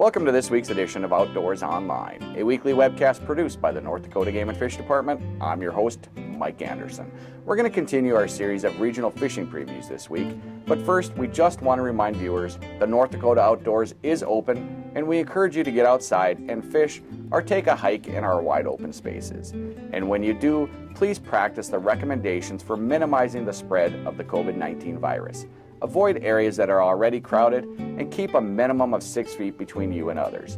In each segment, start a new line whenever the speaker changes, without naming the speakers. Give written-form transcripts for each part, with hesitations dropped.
Welcome to this week's edition of Outdoors Online, a weekly webcast produced by the North Dakota Game and Fish Department. I'm your host, Mike Anderson. We're going to continue our series of regional fishing previews this week, but first we just want to remind viewers the North Dakota Outdoors is open, and we encourage you to get outside and fish or take a hike in our wide open spaces. And when you do, please practice the recommendations for minimizing the spread of the COVID-19 virus. Avoid areas that are already crowded and keep a minimum of 6 feet between you and others.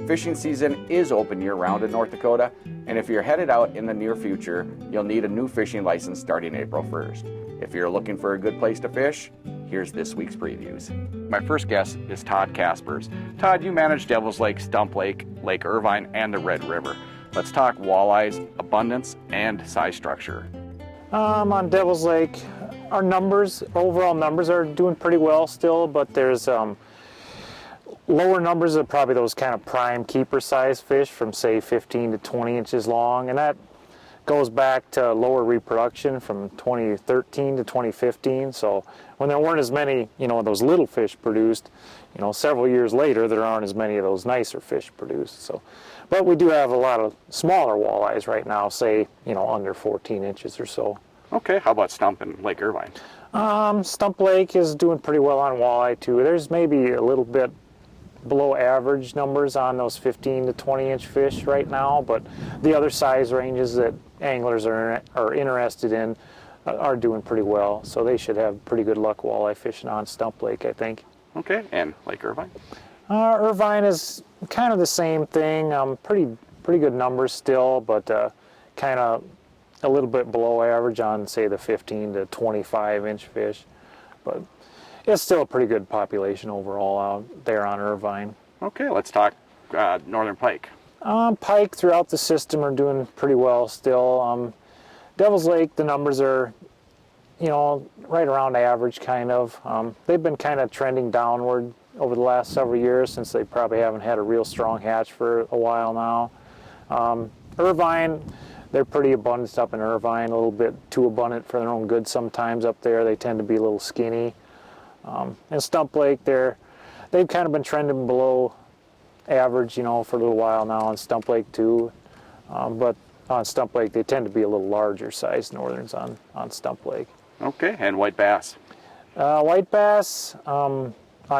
Fishing season is open year-round in North Dakota, and if you're headed out in the near future, you'll need a new fishing license starting April 1st. If you're looking for a good place to fish, here's this week's previews. My first guest is Todd Kaspers. Todd, you manage Devil's Lake, Stump Lake, Lake Irvine, and the Red River. Let's talk walleyes, abundance, and size structure.
On Devil's Lake, our overall numbers are doing pretty well still, but there's lower numbers of probably those kind of prime keeper size fish from say 15 to 20 inches long, and that goes back to lower reproduction from 2013 to 2015. So when there weren't as many, of those little fish produced, several years later there aren't as many of those nicer fish produced. So, but we do have a lot of smaller walleyes right now, say under 14 inches or so.
Okay, how about Stump and Lake Irvine?
Stump Lake is doing pretty well on walleye too. There's maybe a little bit below average numbers on those 15 to 20 inch fish right now, but the other size ranges that anglers are interested in are doing pretty well. So they should have pretty good luck walleye fishing on Stump Lake, I think.
Okay, and Lake Irvine?
Irvine is kind of the same thing. Pretty good numbers still, but kind of a little bit below average on, say, the 15 to 25 inch fish, but it's still a pretty good population overall out there on Irvine.
Okay, let's talk northern pike.
Pike throughout the system are doing pretty well still. Devil's Lake, the numbers are, right around average kind of. They've been kind of trending downward over the last several years since they probably haven't had a real strong hatch for a while now. Irvine, they're pretty abundant up in Irvine, a little bit too abundant for their own good sometimes up there. They tend to be a little skinny. And Stump Lake, they've kind of been trending below average, for a little while now on Stump Lake too. But on Stump Lake, they tend to be a little larger sized northerns on Stump Lake.
Okay, and white bass?
White bass on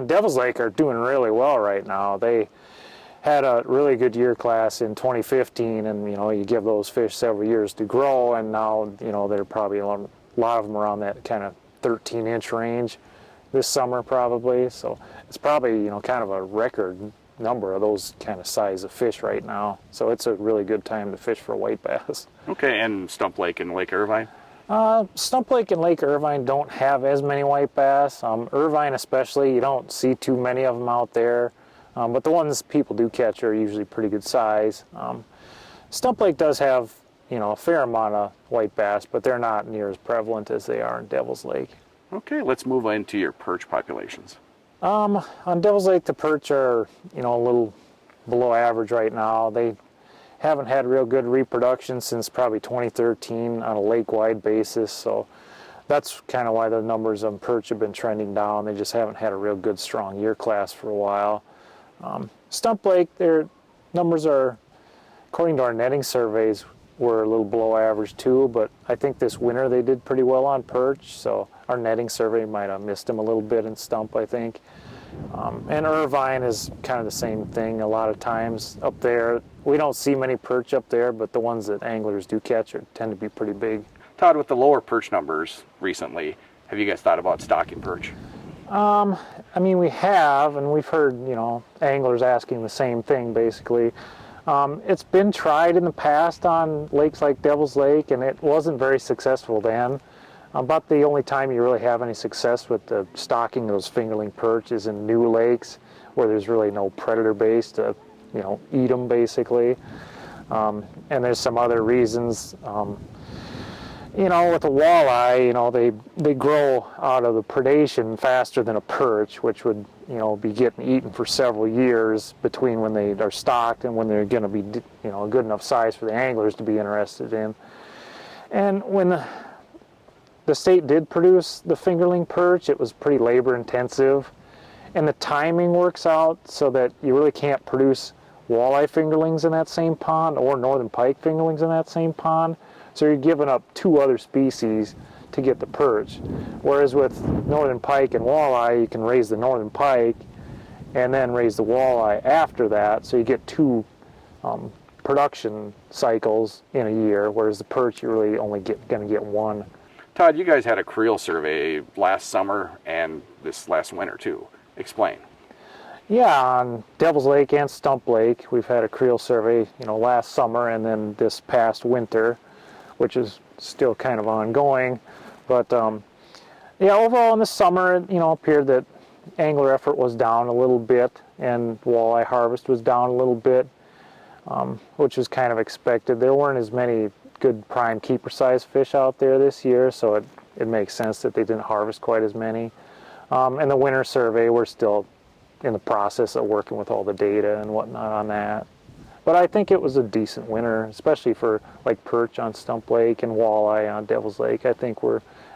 Devil's Lake are doing really well right now. They had a really good year class in 2015, and you give those fish several years to grow, and now they're probably a lot of them around that kind of 13-inch range this summer probably. So it's probably kind of a record number of those kind of size of fish right now. So it's a really good time to fish for white bass.
Okay, and Stump Lake and Lake Irvine?
Stump Lake and Lake Irvine don't have as many white bass. Irvine especially, you don't see too many of them out there. But the ones people do catch are usually pretty good size. Stump Lake does have, a fair amount of white bass, but they're not near as prevalent as they are in Devil's Lake.
Okay, let's move into your perch populations.
On Devil's Lake, the perch are, a little below average right now. They haven't had real good reproduction since probably 2013 on a lake-wide basis, so that's kind of why the numbers on perch have been trending down. They just haven't had a real good, strong year class for a while. Stump Lake, their numbers are, according to our netting surveys, were a little below average too, but I think this winter they did pretty well on perch, so our netting survey might have missed them a little bit in Stump, I think. And Irvine is kind of the same thing. A lot of times up there, we don't see many perch up there, but the ones that anglers do catch tend to be pretty big.
Todd, with the lower perch numbers recently, have you guys thought about stocking perch?
We have, and we've heard, anglers asking the same thing, basically. It's been tried in the past on lakes like Devil's Lake, and it wasn't very successful then. About the only time you really have any success with the stocking those fingerling perch is in new lakes, where there's really no predator base to, eat them, basically. And there's some other reasons. With a walleye, they grow out of the predation faster than a perch, which would, be getting eaten for several years between when they are stocked and when they're going to be, a good enough size for the anglers to be interested in. And when the state did produce the fingerling perch, it was pretty labor intensive, and the timing works out so that you really can't produce walleye fingerlings in that same pond or northern pike fingerlings in that same pond. So you're giving up 2 other species to get the perch. Whereas with northern pike and walleye, you can raise the northern pike and then raise the walleye after that, so you get 2 production cycles in a year, whereas the perch you're really only going to get 1.
Todd, you guys had a creel survey last summer and this last winter too. Explain.
Yeah, on Devil's Lake and Stump Lake, we've had a creel survey, last summer and then this past winter, which is still kind of ongoing. But yeah, overall in the summer, it appeared that angler effort was down a little bit and walleye harvest was down a little bit, which was kind of expected. There weren't as many good prime keeper size fish out there this year, so it makes sense that they didn't harvest quite as many. And the winter survey, we're still in the process of working with all the data and whatnot on that. But I think it was a decent winter, especially for like perch on Stump Lake and walleye on Devil's Lake. I think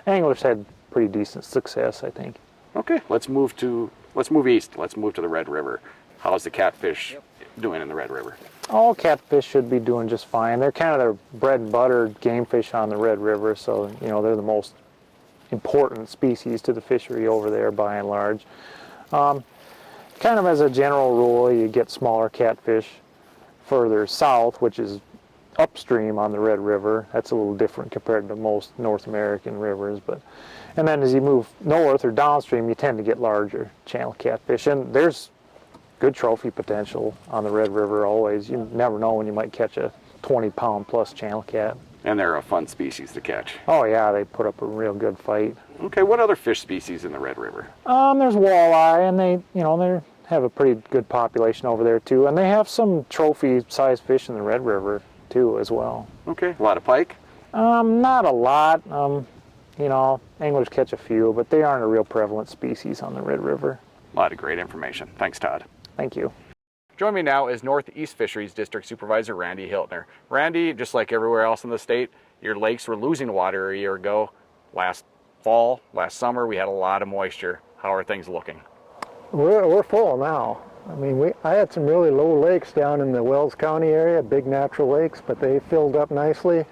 anglers had pretty decent success, I think.
Okay, let's move east. Let's move to the Red River. How's the catfish doing in the Red River?
All catfish should be doing just fine. They're kind of the bread and butter game fish on the Red River, so they're the most important species to the fishery over there by and large. Kind of as a general rule, you get smaller catfish further south, which is upstream on the Red River. That's a little different compared to most North American rivers. And then as you move north or downstream, you tend to get larger channel catfish. And there's good trophy potential on the Red River always. You never know when you might catch a 20-pound plus channel cat.
And they're a fun species to catch.
Oh yeah, they put up a real good fight.
Okay, what other fish species in the Red River?
There's walleye, and they have a pretty good population over there too, and they have some trophy-sized fish in the Red River too as well.
Okay, a lot of pike?
Not a lot. Anglers catch a few, but they aren't a real prevalent species on the Red River.
A lot of great information. Thanks, Todd.
Thank you.
Join me now is Northeast Fisheries District Supervisor Randy Hiltner. Randy, just like everywhere else in the state, your lakes were losing water a year ago. Last fall, last summer, we had a lot of moisture. How are things looking?
We're full now. I mean, I had some really low lakes down in the Wells County area, big natural lakes, but they filled up nicely,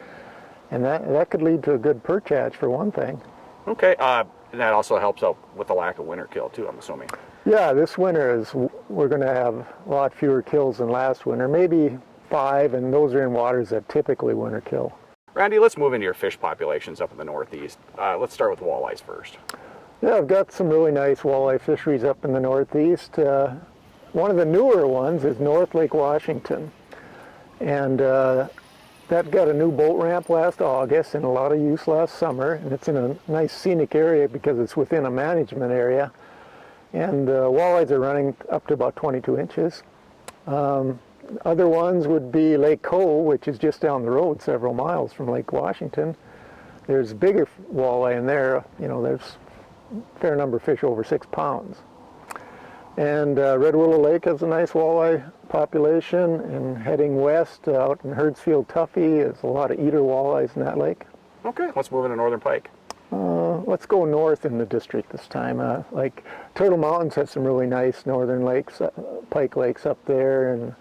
and that could lead to a good perch hatch for one thing.
Okay, and that also helps out with the lack of winter kill too, I'm assuming.
Yeah, this winter we're going to have a lot fewer kills than last winter, maybe 5, and those are in waters that typically winter kill.
Randy, let's move into your fish populations up in the Northeast. Let's start with walleyes first.
Yeah, I've got some really nice walleye fisheries up in the Northeast. One of the newer ones is North Lake Washington, and that got a new boat ramp last August and a lot of use last summer, and it's in a nice scenic area because it's within a management area, and walleyes are running up to about 22 inches. Other ones would be Lake Cove, which is just down the road several miles from Lake Washington. There's bigger walleye in there. There's a fair number of fish over 6 pounds. And Red Willow Lake has a nice walleye population, and heading west out in Herdsfield Tuffy, there's a lot of eater walleyes in that lake.
Okay, let's move into northern pike.
Let's go north in the district this time. Like Turtle Mountains has some really nice northern lakes, pike lakes up there, and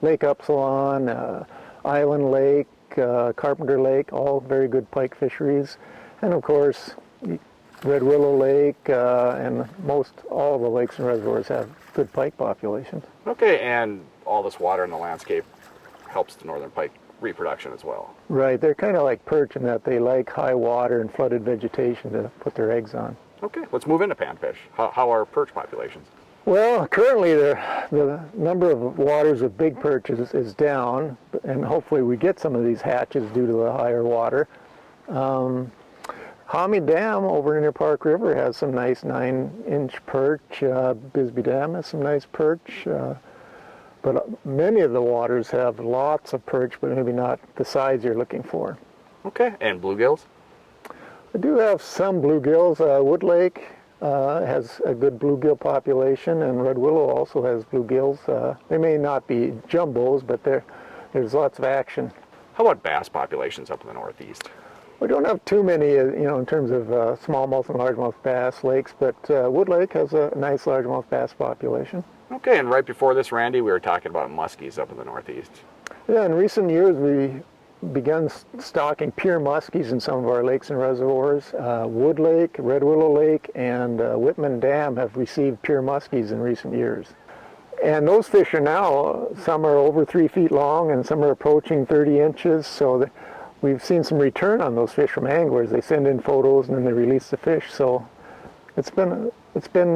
Lake Upsilon, Island Lake, Carpenter Lake, all very good pike fisheries. And of course, Red Willow Lake and all the lakes and reservoirs have good pike populations.
Okay, and all this water in the landscape helps the northern pike reproduction as well.
Right, they're kind of like perch in that they like high water and flooded vegetation to put their eggs on.
Okay, let's move into panfish. How are perch populations?
Well, currently the number of waters with big perches is down, and hopefully we get some of these hatches due to the higher water. Hommy Dam over in Inner Park River has some nice 9-inch perch. Bisbee Dam has some nice perch. But many of the waters have lots of perch, but maybe not the size you're looking for.
Okay, and bluegills?
I do have some bluegills. Wood Lake has a good bluegill population, and Red Willow also has bluegills. They may not be jumbos, but there's lots of action.
How about bass populations up in the Northeast?
We don't have too many, in terms of smallmouth and largemouth bass lakes, but Wood Lake has a nice largemouth bass population.
Okay, and right before this, Randy, we were talking about muskies up in the Northeast.
Yeah, in recent years we begun stocking pure muskies in some of our lakes and reservoirs. Wood Lake, Red Willow Lake, and Whitman Dam have received pure muskies in recent years. And those fish are now, some are over 3 feet long and some are approaching 30 inches, so we've seen some return on those fish from anglers. They send in photos and then they release the fish, so it's been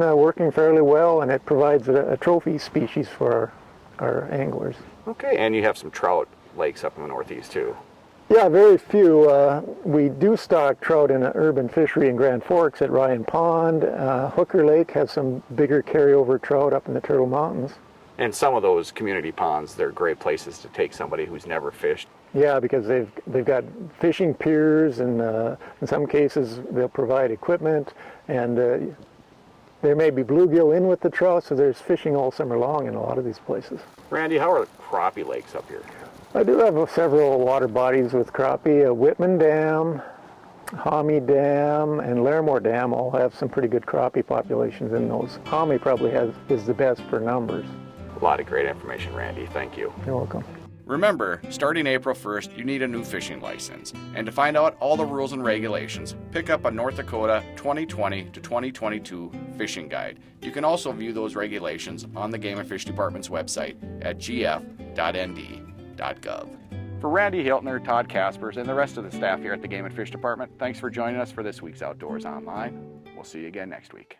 working fairly well, and it provides a trophy species for our anglers.
Okay, and you have some trout lakes up in the Northeast too.
Yeah, very few. We do stock trout in an urban fishery in Grand Forks at Ryan Pond. Hooker Lake has some bigger carryover trout up in the Turtle Mountains.
And some of those community ponds, they're great places to take somebody who's never fished.
Yeah, because they've got fishing piers, and in some cases they'll provide equipment, and there may be bluegill in with the trout, so there's fishing all summer long in a lot of these places.
Randy, how are the crappie lakes up here?
I do have several water bodies with crappie. Whitman Dam, Hommy Dam, and Larimore Dam all have some pretty good crappie populations in those. Hommy probably is the best for numbers.
A lot of great information, Randy. Thank you.
You're welcome.
Remember, starting April 1st, you need a new fishing license. And to find out all the rules and regulations, pick up a North Dakota 2020 to 2022 fishing guide. You can also view those regulations on the Game and Fish Department's website at gf.nd.gov. For Randy Hiltner, Todd Kaspers, and the rest of the staff here at the Game and Fish Department, thanks for joining us for this week's Outdoors Online. We'll see you again next week.